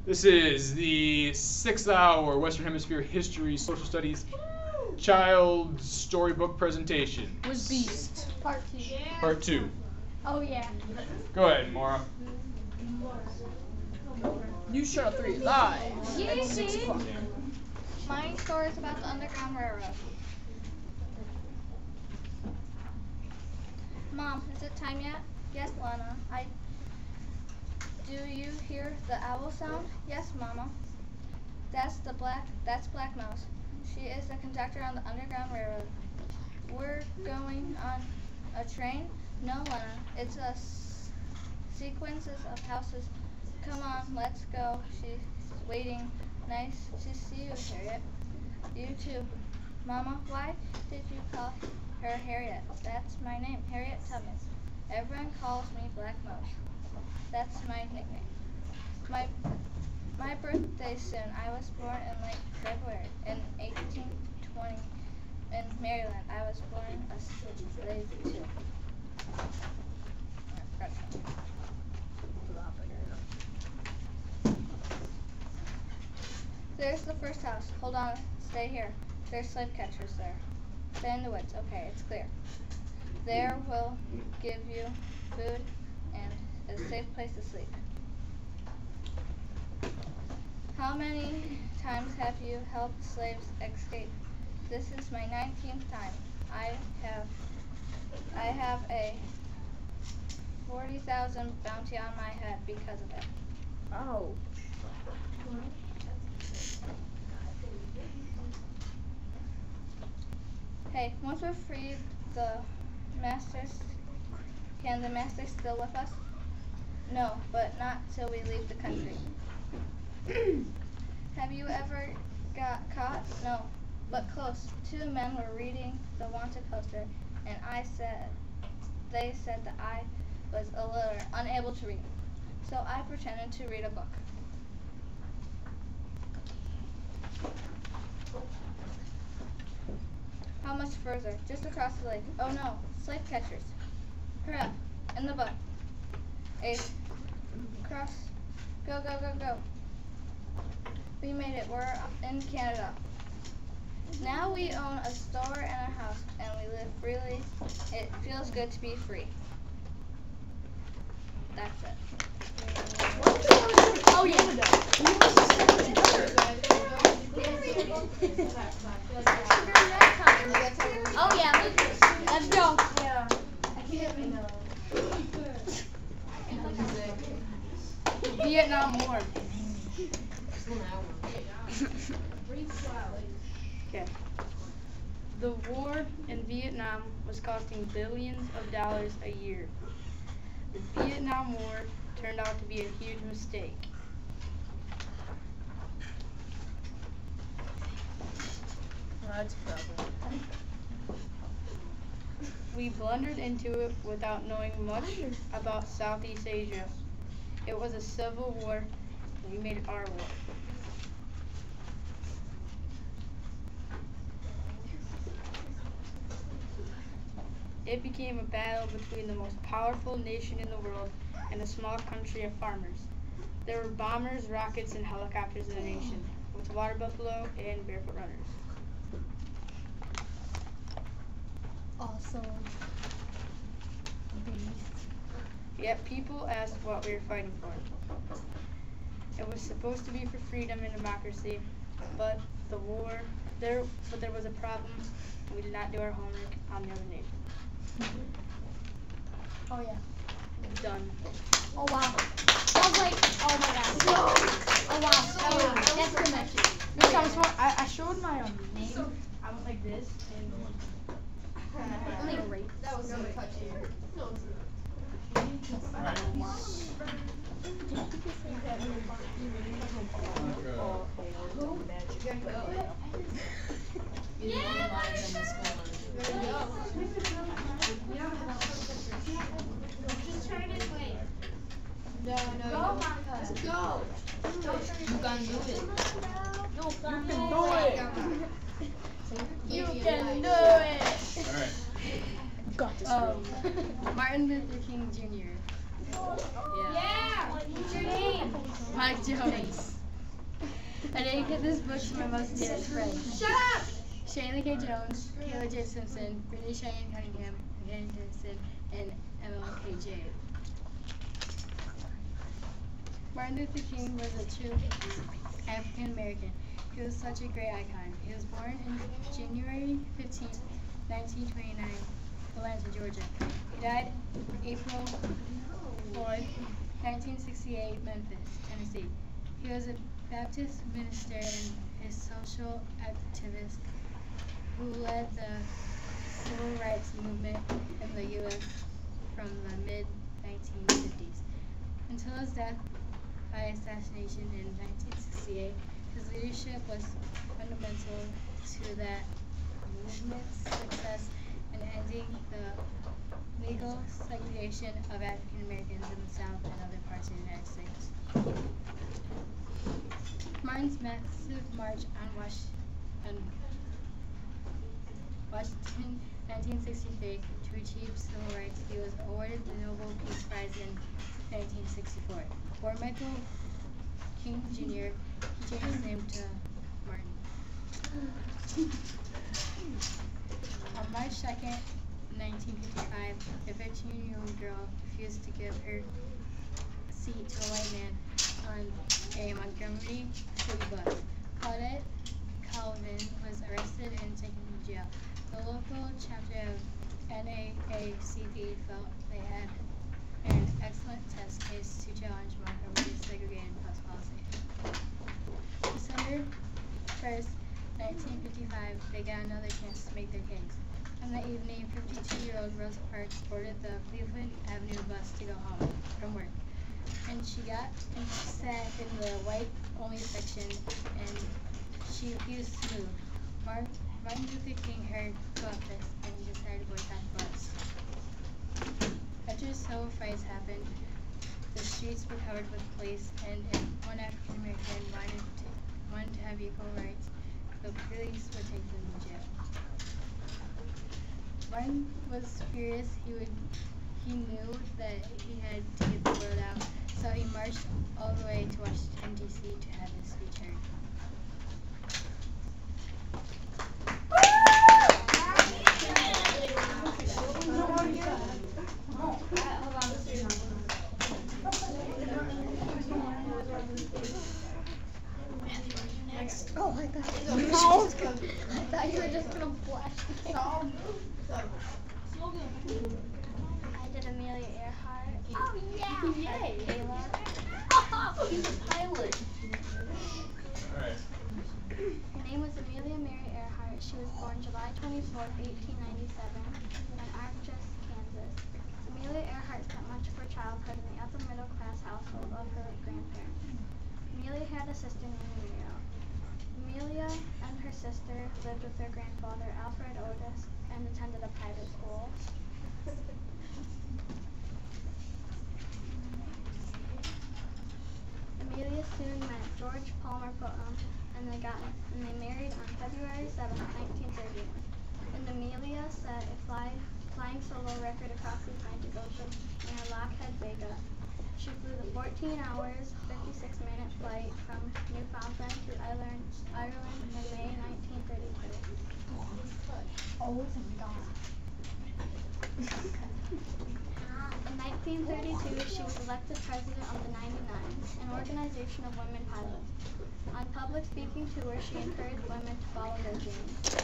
This is the 6th hour Western Hemisphere History Social Studies Child Storybook Presentation. Was Beast. Part 2. Yeah. Part 2. Oh yeah. Go ahead, Maura. News Channel 3 live at 6 o'clock. My story is about the Underground Railroad. Mom, is it time yet? Yes, Lana. Do you hear the owl sound? Yes, Mama. That's Black Mouse. She is the conductor on the Underground Railroad. We're going on a train? No, Lana. It's a sequences of houses. Come on, let's go. She's waiting. Nice to see you, Harriet. You too. Mama, why did you call her Harriet? That's my name, Harriet Tubman. Everyone calls me Black Mouse. That's my nickname. My birthday's soon. I was born in late February in 1820 in Maryland. I was born a slave too. There's the first house. Hold on, stay here. There's slave catchers there. Stay in the woods. Okay, it's clear. There will give you food and a safe place to sleep. How many times have you helped slaves escape? This is my 19th time. I have a 40,000 bounty on my head because of it. Oh. Hey, once we're freed, can the masters still with us? No, but not till we leave the country. Have you ever got caught? No, but close. 2 men were reading the wanted poster, and they said that I was illiterate, unable to read. So I pretended to read a book. How much further? Just across the lake. Oh no, slave catchers. Hurry up, in the book. Ace, cross, go, go, go, go. We made it, we're in Canada. Now we own a store and a house, and we live freely. It feels good to be free. That's it. Oh yeah. Oh yeah, let's go. Yeah. Vietnam War. Okay. The war in Vietnam was costing billions of dollars a year. The Vietnam War turned out to be a huge mistake. That's probably. We blundered into it without knowing much about Southeast Asia. It was a civil war. We made it our war. It became a battle between the most powerful nation in the world and a small country of farmers. There were bombers, rockets, and helicopters in the nation, with water buffalo and barefoot runners. Awesome. Yet people asked what we were fighting for. It was supposed to be for freedom and democracy, but there was a problem. We did not do our homework on the other nation. Oh yeah. Done. Oh wow. That was like, oh my god. No. Oh wow. That's too much. I showed my name. I went like this and That was so touchy. No, it's not. Just turn this way. No. Go, Monica. Let's go. You can do it. No, you can do it. You can do it. All right. Got this. Martin Luther King Jr. Yeah. What's your name? Mike Jones. I dedicate this book to my most dearest friends. Shut up! Shane K. Jones, Kayla J. Simpson, Brittany Cheyenne Cunningham, Kenny Dixon, and Emma K. J. Martin Luther King was a true African American. He was such a great icon. He was born in January 15, 1929, Atlanta, Georgia. He died April 4, 1968, Memphis, Tennessee. He was a Baptist minister and a social activist who led the civil rights movement in the U.S. from the mid-1950s until his death by assassination in 1968. His leadership was fundamental to that movement's success in ending the legal segregation of African Americans in the South and other parts of the United States. Martin's massive march on Washington, 1963, to achieve civil rights, he was awarded the Nobel Peace Prize in 1964. For Michael King Jr., he changed his name to Martin. On March 2nd, 1955, a 15-year-old girl refused to give her seat to a white man on a Montgomery City bus. Claudette Colvin was arrested and taken to jail. The local chapter of NAACP felt they had an excellent test case to challenge Montgomery's segregated bus policy. December 1st, 1955, they got another chance to make their case. On that evening, 52-year-old Rosa Parks boarded the Cleveland Avenue bus to go home from work. And she sat in the white-only section, and she refused to move. Martin Luther King heard about this, and he decided to boycott the bus. After civil fights happened, the streets were covered with police, and if one African American wanted to have equal rights, the police would take them to jail. Martin was furious. He knew that he had to get the word out, so he marched all the way to Washington, D.C. to have his speech heard. Oh my god. No. I thought you were just gonna flash the camera. I did Amelia Earhart. Oh yeah. Yay. Kayla. Oh, he's a pilot. Alright. Her name was Amelia Mary Earhart. She was born July 24th, 1897 in Arcus, Kansas. Amelia Earhart spent much of her childhood in the upper middle class household of her grandparents. Amelia had a sister named Muriel. Amelia and her sister lived with their grandfather, Alfred Otis, and attended a private school. Amelia soon met George Palmer Putnam, and they married on February 7, 1930. And Amelia set a flying solo record across the Atlantic Ocean near Lockheed Vega. She flew the 14 hours, 56-minute flight from Newfoundland to Ireland in May 1932. Oh my god. In 1932, she was elected president of the 99s, an organization of women pilots. On public speaking tours, she encouraged women to follow their dreams.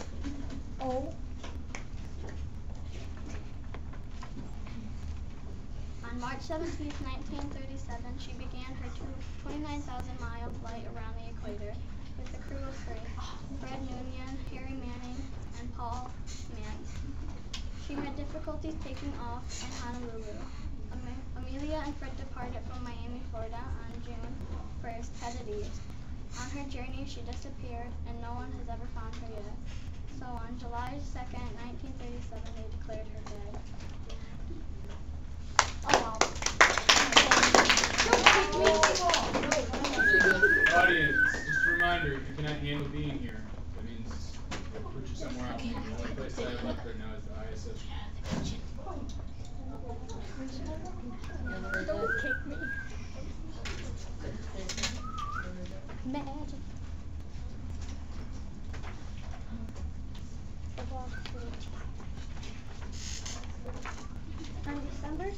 Oh. On March 17, 1937, she began her 29,000-mile flight around the equator with a crew of three: Fred Noonian, Harry Manning, and Paul Mantz. She had difficulties taking off in Honolulu. Amelia and Fred departed from Miami, Florida on June 1st, headed east. On her journey, she disappeared, and no one has ever found her yet. So on July 2nd, 1937, they declared her dead. Oh, wow. Audience, just a reminder, if you cannot handle being here, that means we'll put you somewhere else. The only place I have left right now is the ISS. Don't kick me. Magic.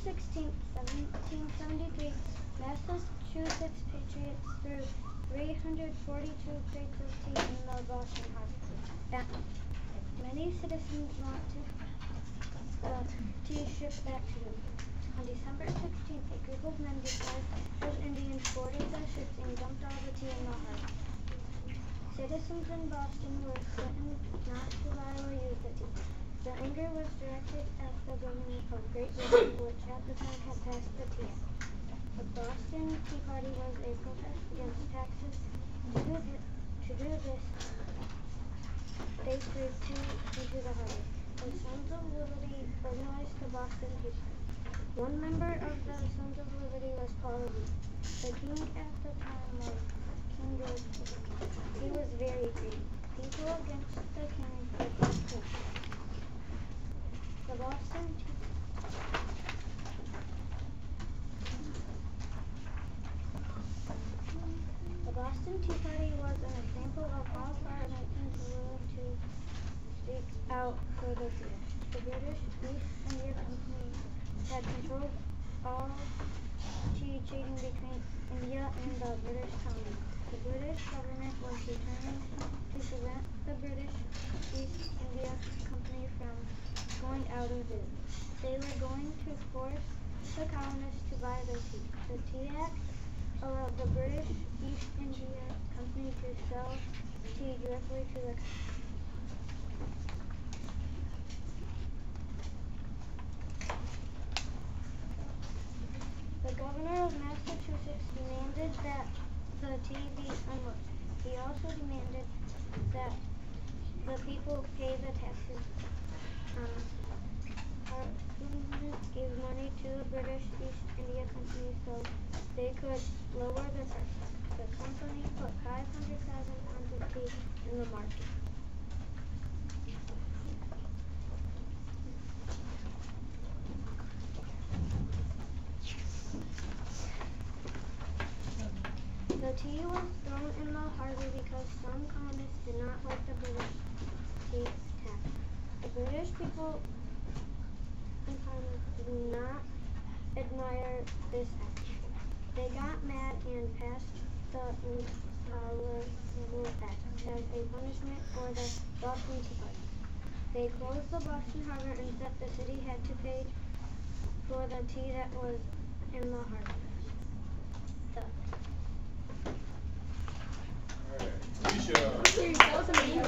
16th, 1773, Massachusetts Patriots threw 342 crates of tea in the Boston Harbor. Many citizens wanted the tea shipped back to them. On December 16th, a group of men disguised as Indians boarded the ships and dumped all the tea in the harbor. Citizens in Boston were threatened not to buy or use the tea. The anger was directed at the government of Great Britain, which at the time had passed the Tea Act. The Boston Tea Party was a protest against taxes. To do this, they threw tea into the harbor. The Sons of Liberty organized the Boston Tea Party. One member of the Sons of Liberty was Paul Revere. The king at the time was King George II. He was very greedy. People against the king were poor. The Boston Tea Party was an example of how far Americans were willing to speak out for the tea. The British East India Company had controlled all tea trading between India and the British colonies. The British government was determined to prevent the British East India Company from going out of business. They were going to force the colonists to buy their tea. The Tea Act allowed the British East India Company to sell tea directly to the The governor of Massachusetts demanded that the tea be unlocked. He also demanded that the people pay the taxes. Parliament gave money to the British East India Company so they could lower the prices. The company put 500,000 pounds of tea in the market. The tea was thrown in the harbor because some colonists did not like the British tea tax. The British people and Parliament did not admire this act. They got mad and passed the Intolerable Act as a punishment for the Boston Tea Party. They closed the Boston Harbor and said the city had to pay for the tea that was in the harbor. That was amazing.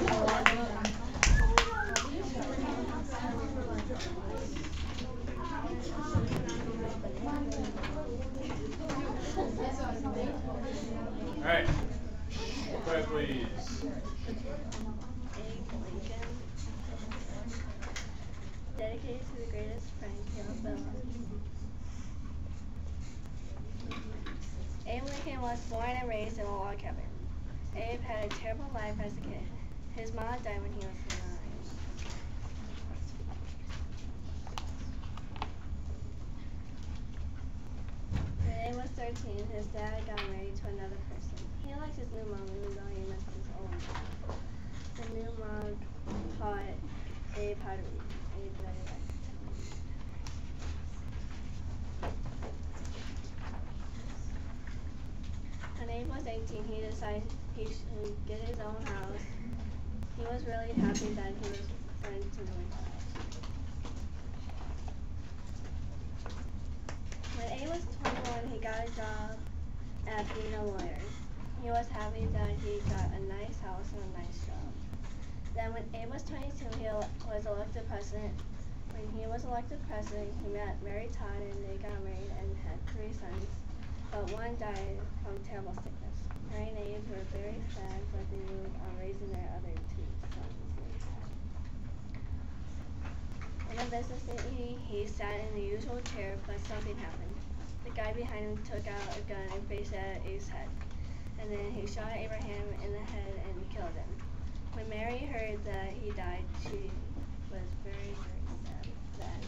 Alright. Quiet, please. Dedicated to the greatest friend, Caleb Bella. Abe Lincoln was born and raised in a log cabin. Abe had a terrible life as a kid. His mom died when he was 9. When Abe was 13, his dad got married to another person. He liked his new mom even though he missed his old mom. The new mom taught Abe how to read. Abe really liked it. When Abe was 18, he decided he should get his own house. He was really happy that he was going to move out. When Abe was 21, he got a job at being a lawyer. He was happy that he got a nice house and a nice job. Then when Abe was 22, he was elected president. When he was elected president, he met Mary Todd and they got married and had 3 sons, but one died from terrible sickness. Mary and Abe were very sad, but they moved on raising their other 2 sons. In a business meeting, he sat in the usual chair, but something happened. The guy behind him took out a gun and faced it at Abe's head. And then he shot Abraham in the head and killed him. When Mary heard that he died, she was very, very sad.